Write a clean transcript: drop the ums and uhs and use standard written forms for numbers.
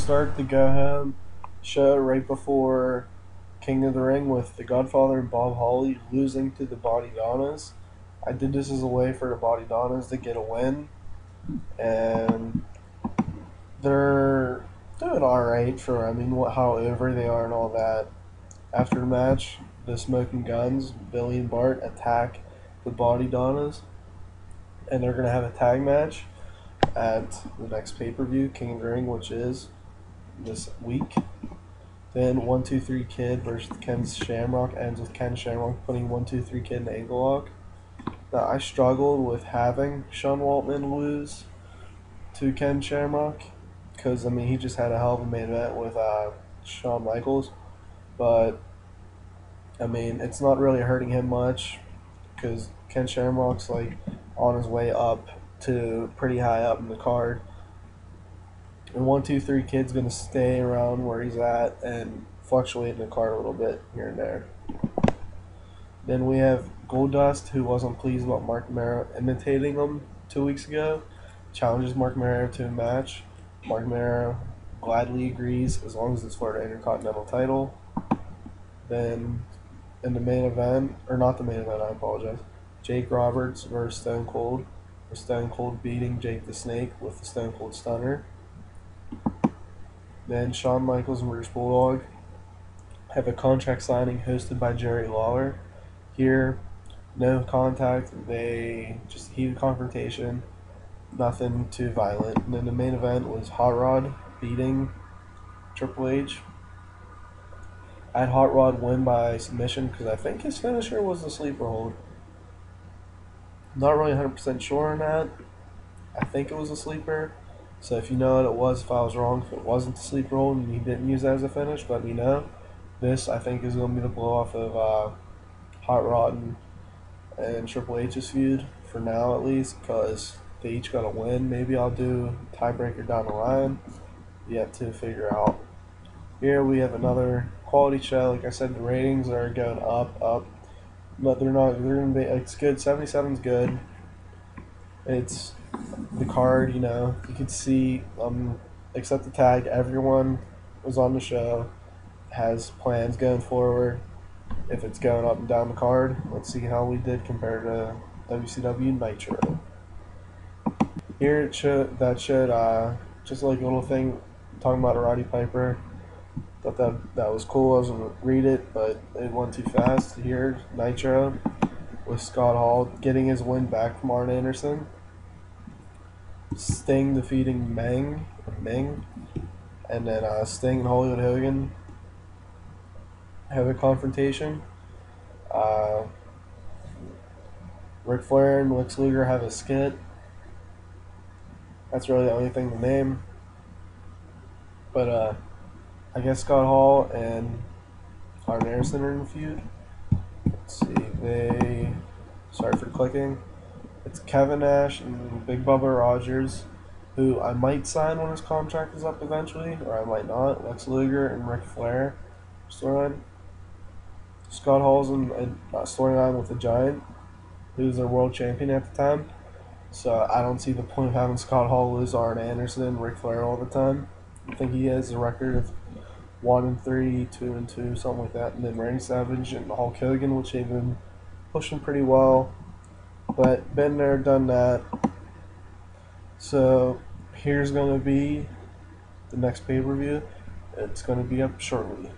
start the go home show right before King of the Ring with the Godfather and Bob Holly losing to the Body Donnas. I did this as a way for the Body Donnas to get a win, and they're doing all right for how over they are and all that. After the match, the Smoking Guns, Billy and Bart, attack the Body Donnas, and they're gonna have a tag match at the next pay per view, King of the Ring, which is this week. Then 1-2-3 Kid versus Ken Shamrock ends with Ken Shamrock putting 1-2-3 Kid in the ankle lock. Now I struggled with having Sean Waltman lose to Ken Shamrock because he just had a hell of a main event with Shawn Michaels, but it's not really hurting him much because Ken Shamrock's like on his way up to pretty high up in the card. And 1-2-3 Kid's gonna stay around where he's at and fluctuate in the card a little bit here and there. Then we have Goldust, who wasn't pleased about Mark Mero imitating him 2 weeks ago, challenges Mark Mero to a match. Mark Mero gladly agrees as long as it's for the Intercontinental title. Then in the main event, or not the main event, I apologize, Jake Roberts versus Stone Cold, with Stone Cold beating Jake the Snake with the Stone Cold Stunner. Then Shawn Michaels and Bruce Bulldog have a contract signing hosted by Jerry Lawler. Here, no contact, they just heated confrontation, nothing too violent. And then the main event was Hot Rod beating Triple H. I had Hot Rod win by submission because I think his finisher was the sleeper hold. Not really 100% sure on that. I think it was a sleeper. So if you know what it was, if I was wrong, if it wasn't the sleeper hold and he didn't use that as a finish, let me know. This, I think, is going to be the blow off of Hot Rod and Triple H's feud, for now at least, because they each got a win. Maybe I'll do tiebreaker down the line. Yet to figure out. Here we have another quality show. Like I said, the ratings are going up, but they're not. They're gonna be. It's good. 77's good. It's the card. You could see. Except the tag, everyone was on the show. Has plans going forward. If it's going up and down the card, let's see how we did compared to WCW Nitro. Here it showed just like a little thing talking about Roddy Piper. Thought that was cool. I was gonna read it, but it went too fast. Here, Nitro with Scott Hall getting his win back from Arn Anderson. Sting defeating Ming, and then Sting and Hollywood Hogan have a confrontation. Ric Flair and Lex Luger have a skit. That's really the only thing to name. But I guess Scott Hall and Arn Anderson are in the feud. Let's see, sorry for clicking. It's Kevin Nash and Big Bubba Rogers, who I might sign when his contract is up eventually, or I might not. Lex Luger and Ric Flair storyline. Scott Hall's in a storyline with the Giant, who's their world champion at the time. So I don't see the point of having Scott Hall lose Arn Anderson and Ric Flair all the time. I think he has a record of 1-3, 2-2, something like that. And then Randy Savage and Hulk Hogan, which they've been pushing pretty well. But been there, done that. So here's going to be the next pay-per-view. It's going to be up shortly.